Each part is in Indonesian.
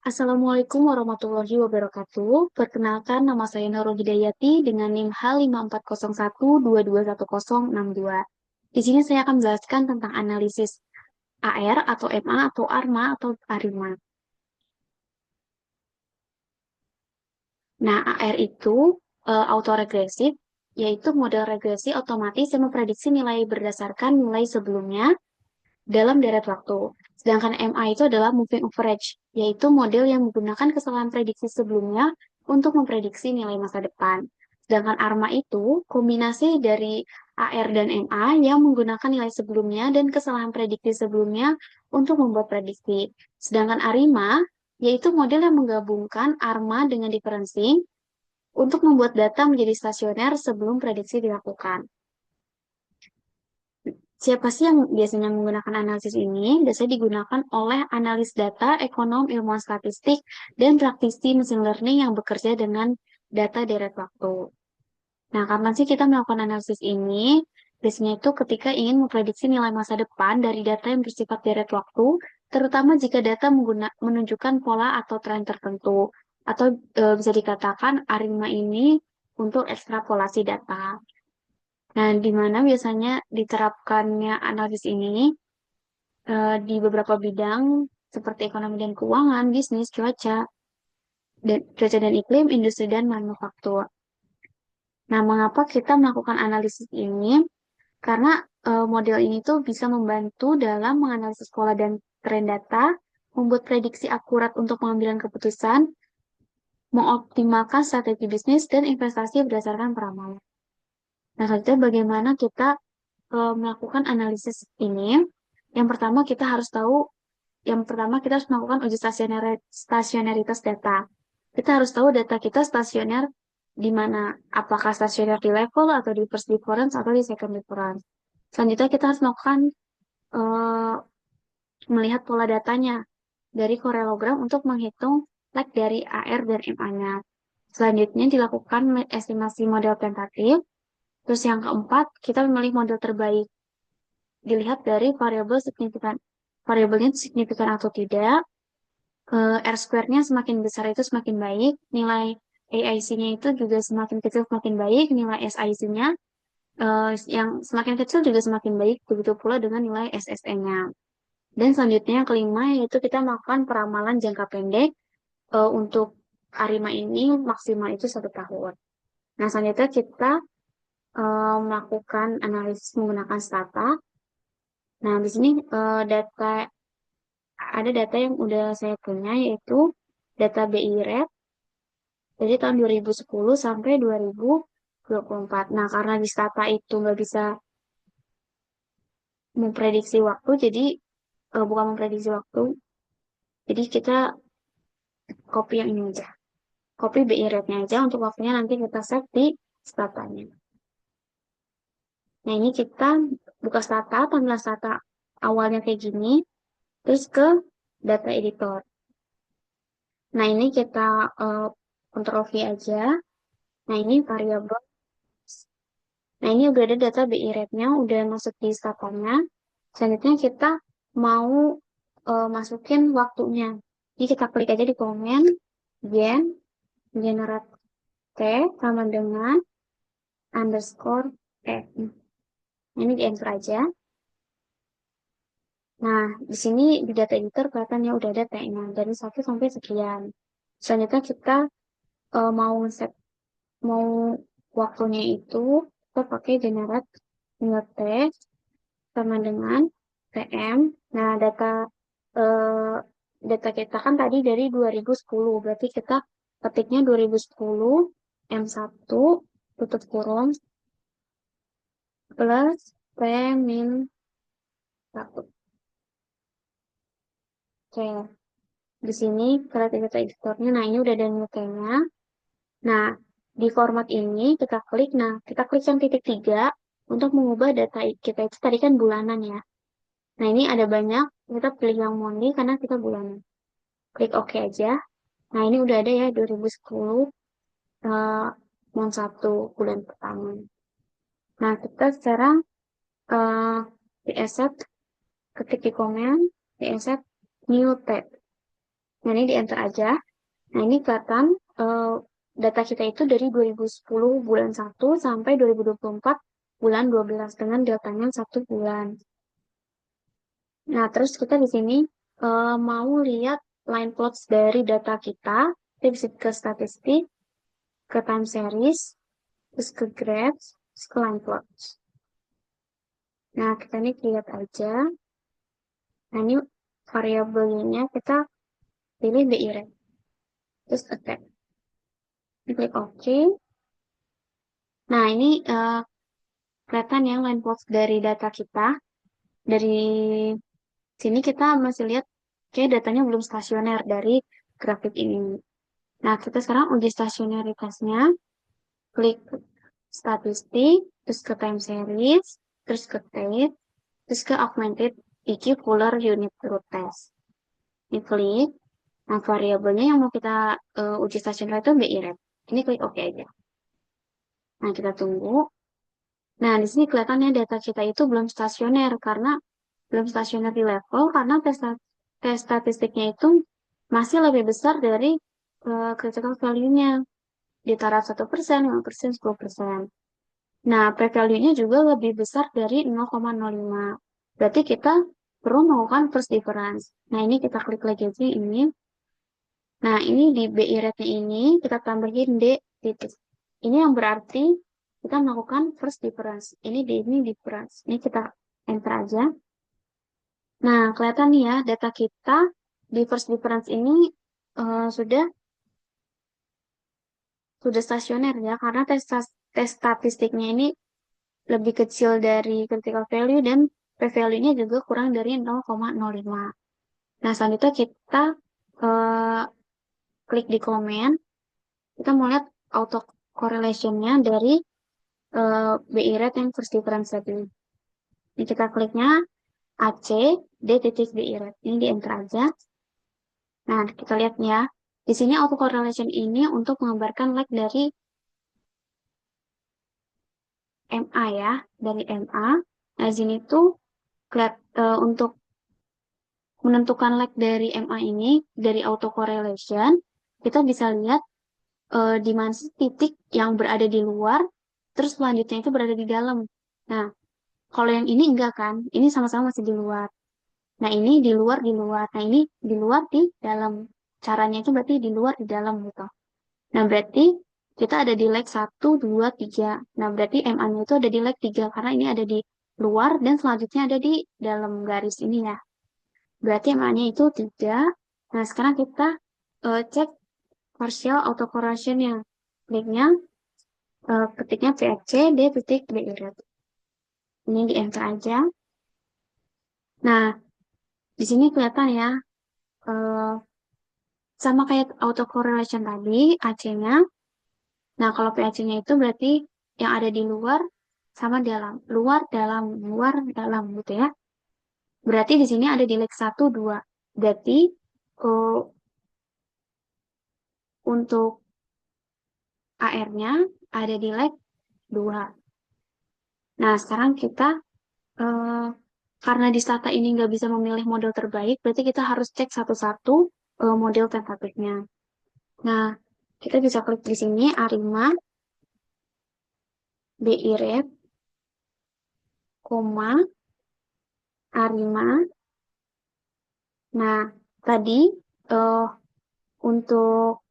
Assalamualaikum warahmatullahi wabarakatuh. Perkenalkan, nama saya Nurul Hidayati dengan NIM H5401221062. Di sini saya akan menjelaskan tentang analisis AR atau MA atau ARMA atau ARIMA. Nah, AR itu autoregresif, yaitu model regresi otomatis yang memprediksi nilai berdasarkan nilai sebelumnya dalam deret waktu. Sedangkan MA itu adalah moving average, yaitu model yang menggunakan kesalahan prediksi sebelumnya untuk memprediksi nilai masa depan. Sedangkan ARMA itu kombinasi dari AR dan MA yang menggunakan nilai sebelumnya dan kesalahan prediksi sebelumnya untuk membuat prediksi. Sedangkan ARIMA yaitu model yang menggabungkan ARMA dengan differencing untuk membuat data menjadi stasioner sebelum prediksi dilakukan. Siapa sih yang biasanya menggunakan analisis ini? Biasanya digunakan oleh analis data, ekonom, ilmuwan statistik, dan praktisi mesin learning yang bekerja dengan data deret waktu. Nah, kapan sih kita melakukan analisis ini? Biasanya itu ketika ingin memprediksi nilai masa depan dari data yang bersifat deret waktu, terutama jika data menunjukkan pola atau tren tertentu. Atau bisa dikatakan ARIMA ini untuk ekstrapolasi data. Nah, di mana biasanya diterapkannya analisis ini di beberapa bidang seperti ekonomi dan keuangan, bisnis, cuaca dan iklim, industri dan manufaktur. Nah, mengapa kita melakukan analisis ini? Karena model ini tuh bisa membantu dalam menganalisis pola dan tren data, membuat prediksi akurat untuk pengambilan keputusan, mengoptimalkan strategi bisnis dan investasi berdasarkan peramalan. Nah, selanjutnya bagaimana kita melakukan analisis ini? Yang pertama kita harus tahu, yang pertama kita harus melakukan uji stasionaritas data. Kita harus tahu data kita stasioner di mana, apakah stasioner di level atau di first difference atau di second difference. Selanjutnya kita harus melakukan eh, melihat pola datanya dari korelogram untuk menghitung lag dari AR dan MA-nya. Selanjutnya dilakukan estimasi model tentatif. Terus yang keempat, kita memilih model terbaik. Dilihat dari variabelnya signifikan atau tidak. R square-nya semakin besar itu semakin baik. Nilai AIC-nya itu juga semakin kecil semakin baik. Nilai SIC-nya yang semakin kecil juga semakin baik. Begitu pula dengan nilai SSE-nya. Dan selanjutnya yang kelima yaitu kita melakukan peramalan jangka pendek untuk ARIMA ini maksimal itu 1 tahun. Nah, selanjutnya kita melakukan analisis menggunakan stata. Nah, di sini ada data yang udah saya punya yaitu data BI Rate dari tahun 2010 sampai 2024. Nah, karena di stata itu nggak bisa memprediksi waktu, jadi bukan memprediksi waktu, jadi kita copy yang ini aja. Copy BI Rate-nya aja untuk waktunya nanti kita save di statanya. Nah, ini kita buka stata, tampilan stata awalnya kayak gini, terus ke data editor. Nah, ini kita Ctrl V aja. Nah, ini variabel. Nah, ini udah ada data BI rate-nya, udah masuk di statanya. Selanjutnya kita mau masukin waktunya. Jadi kita klik aja di komen, gen, generate T sama dengan underscore F. Nah, ini di enter aja. Nah, di sini di data editor kelihatannya udah ada T-nya dari 1 sampai sekian. Selanjutnya kita mau waktunya itu kita pakai generate T sama dengan TM. Nah, eh, data kita kan tadi dari 2010, berarti kita ketiknya 2010 M1 tutup kurung plus P min 1. Oke, di sini kreatif data editornya, nah ini udah ada nilainya. Nah, di format ini kita klik, nah kita klik yang titik 3 untuk mengubah data kita itu tadi kan bulanan ya. Nah, ini ada banyak, kita pilih yang monthly karena kita bulanan. Klik OK aja. Nah, ini udah ada ya 2010 uh, month 1 bulan pertama. Nah, kita sekarang uh, di asset, ketik di komen, di asset new tab. Nah, ini di enter aja. Nah, ini kelihatan data kita itu dari 2010 bulan 1 sampai 2024 bulan 12 dengan datanya 1 bulan. Nah, terus kita di sini mau lihat line plots dari data kita. Kita bisa ke statistik, ke time series, terus ke graphs, terus ke line plots. Nah, kita ini lihat aja. Nah, ini variabelnya kita pilih BI rate. Terus attack. Klik OK. Nah, ini kelihatan yang line plots dari data kita. Dari sini kita masih lihat kayak datanya belum stasioner dari grafik ini. Nah, kita sekarang uji stasioneritasnya. Klik statistik, terus ke time series, terus ke date, terus ke augmented EQ Fuller Unit Root Test. Ini klik. Nah, variabelnya yang mau kita uji stasioner itu BI rate. Ini klik OK aja. Nah, kita tunggu. Nah, di sini kelihatannya data kita itu belum stasioner karena belum stasioner di level karena tes statistiknya itu masih lebih besar dari critical value-nya di taraf 1%, 5%, 10%. Nah, p-value-nya juga lebih besar dari 0,05. Berarti kita perlu melakukan first difference. Nah, ini kita klik lagi aja ini. Nah, ini di BI rate-nya ini kita tambahin D titik. Ini yang berarti kita melakukan first difference. Ini difference. Ini kita enter aja. Nah, kelihatan nih ya, data kita di first difference ini sudah stasioner ya, karena tes statistiknya ini lebih kecil dari critical value dan p-value-nya juga kurang dari 0,05. Nah, selanjutnya kita eh, klik di komen. Kita mau lihat auto correlation-nya dari BI rate yang first difference tadi. Ini kita kliknya AC D titik BI rate. Ini di enter aja. Nah, kita lihat ya. Di sini auto correlation ini untuk menggambarkan lag dari MA ya, dari MA. Nah, di sini tuh untuk menentukan lag dari MA ini dari auto correlation, kita bisa lihat di mana sih titik yang berada di luar, terus selanjutnya itu berada di dalam. Nah, kalau yang ini enggak kan, ini sama-sama masih di luar. Nah, ini di luar di luar. Nah, ini di luar di dalam. Caranya itu berarti di luar di dalam gitu. Nah, berarti kita ada di leg 1, 2, 3. Nah, berarti MA-nya itu ada di leg 3 karena ini ada di luar dan selanjutnya ada di dalam garis ini ya. Berarti MA-nya itu 3. Nah, sekarang kita cek partial autocorrelation-nya. Kliknya, ketiknya PFC, D titik BIRAT. Ini di enter aja. Nah, di sini kelihatan ya, eh, sama kayak autocorrelation tadi, AC-nya. Nah, kalau PAC-nya itu berarti yang ada di luar sama dalam. Luar, dalam gitu ya. Berarti di sini ada di leg 1, 2. Berarti eh, untuk AR-nya ada di leg 2. Nah, sekarang kita eh, karena di Stata ini nggak bisa memilih model terbaik, berarti kita harus cek satu-satu model tentatifnya. Nah, kita bisa klik di sini ARIMA, BI rate, koma, ARIMA. Nah, tadi eh, untuk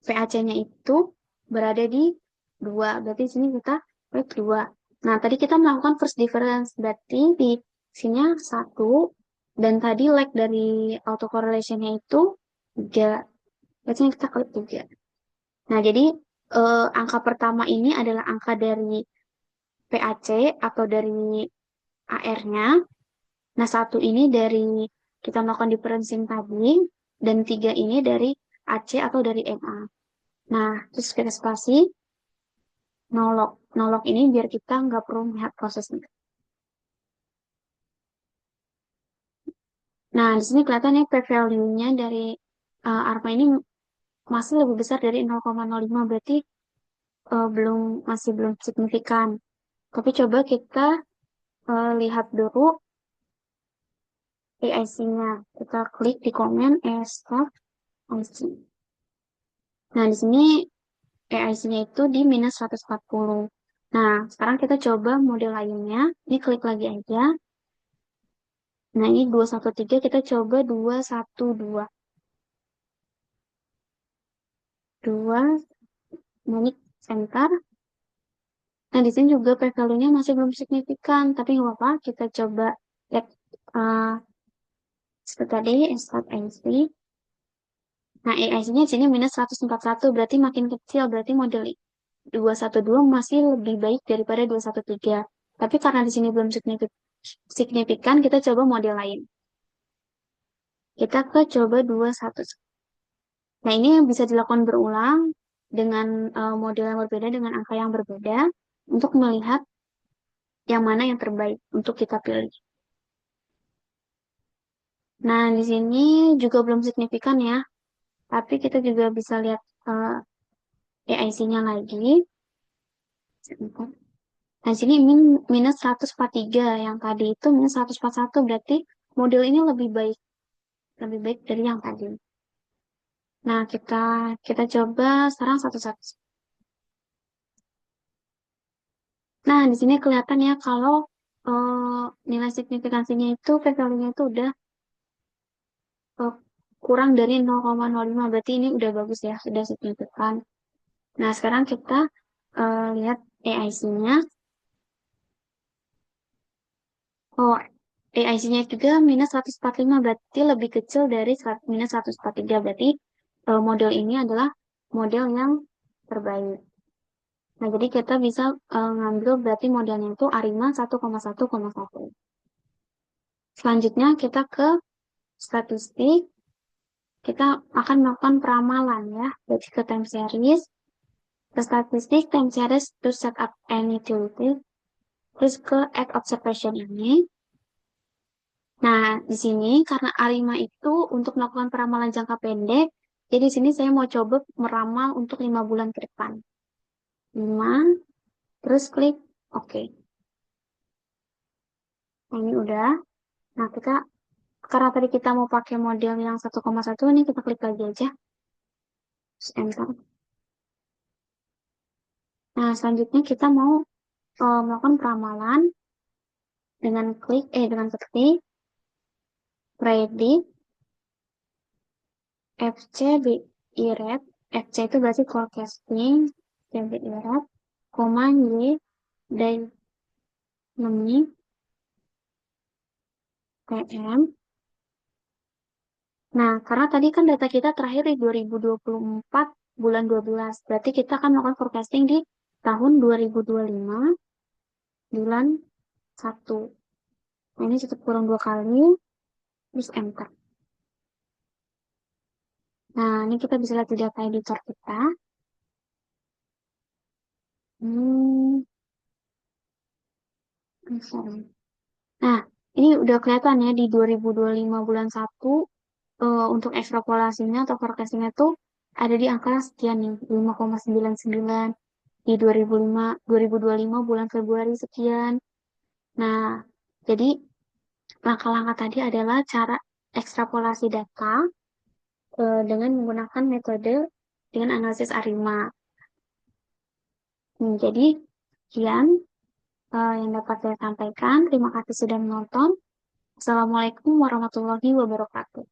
PAC-nya itu berada di 2. Berarti di sini kita klik 2. Nah, tadi kita melakukan first difference. Berarti di sini 1. Dan tadi lag dari autocorrelation-nya itu 3. Berarti kita klik 3. Nah, jadi angka pertama ini adalah angka dari PAC atau dari AR-nya. Nah, 1 ini dari kita melakukan differencing tadi. Dan 3 ini dari AC atau dari MA. Nah, terus kita spasi nolok. Nolok ini biar kita nggak perlu melihat prosesnya. Nah, di sini kelihatan ya p-value-nya dari ARPA ini masih lebih besar dari 0,05, berarti masih belum signifikan. Tapi coba kita lihat dulu AIC-nya. Kita klik di komen start IC. Nah, di sini AIC-nya itu di minus 140. Nah, sekarang kita coba model lainnya. Ini klik lagi aja. Nah, ini 213, kita coba 212. 2, nah ini center. Nah, di sini juga p-value-nya masih belum signifikan, tapi nggak apa-apa. Kita coba lihat seperti tadi, start IC. Nah, AIC-nya di sini minus 141, berarti makin kecil. Berarti model 212 masih lebih baik daripada 213. Tapi karena di sini belum signifikan, kita coba model lain. Kita ke coba 211. Nah, ini yang bisa dilakukan berulang dengan model yang berbeda, dengan angka yang berbeda, untuk melihat yang mana yang terbaik untuk kita pilih. Nah, di sini juga belum signifikan ya, tapi kita juga bisa lihat AIC-nya lagi. Nah, di sini minus 143, yang tadi itu minus 141, berarti model ini lebih baik dari yang tadi. Nah, kita coba sekarang satu-satu. Nah, di sini kelihatan ya kalau nilai signifikansinya itu, p-value-nya itu udah eh, kurang dari 0,05, berarti ini udah bagus ya, sudah signifikan. Nah, sekarang kita lihat AIC-nya. Oh, AIC-nya juga minus 145, berarti lebih kecil dari minus 143, berarti model ini adalah model yang terbaik. Nah, jadi kita bisa ngambil berarti modelnya itu ARIMA 1,1,1. Selanjutnya kita ke statistik. Kita akan melakukan peramalan ya. Jadi ke time series, ke statistik, time series, to set up any utility. Terus ke add observation ini. Nah, di sini karena ARIMA itu untuk melakukan peramalan jangka pendek, jadi di sini saya mau coba meramal untuk 5 bulan ke depan. 5, terus klik OK. Nah, ini udah. Nah, karena tadi kita mau pakai model yang 1,1, ini kita klik lagi aja. Terus enter. Nah, selanjutnya kita mau melakukan peramalan dengan ketik predict FC BI rate. FC itu berarti forecasting, BI rate, koma Y dynamic PM. Nah, karena tadi kan data kita terakhir di 2024 bulan 12, berarti kita akan melakukan forecasting di tahun 2025 bulan 1. Nah, ini cukup kurang 2 kali, terus enter. Nah, ini kita bisa lihat di data editor kita. Nah, ini udah kelihatan ya di 2025 bulan 1 untuk ekstrapolasinya atau forecastingnya tuh ada di angka sekian nih, 5,99. Di 2025 bulan Februari sekian. Nah, jadi langkah-langkah tadi adalah cara ekstrapolasi data dengan menggunakan metode dengan analisis ARIMA. Jadi, sekian yang dapat saya sampaikan. Terima kasih sudah menonton. Assalamualaikum warahmatullahi wabarakatuh.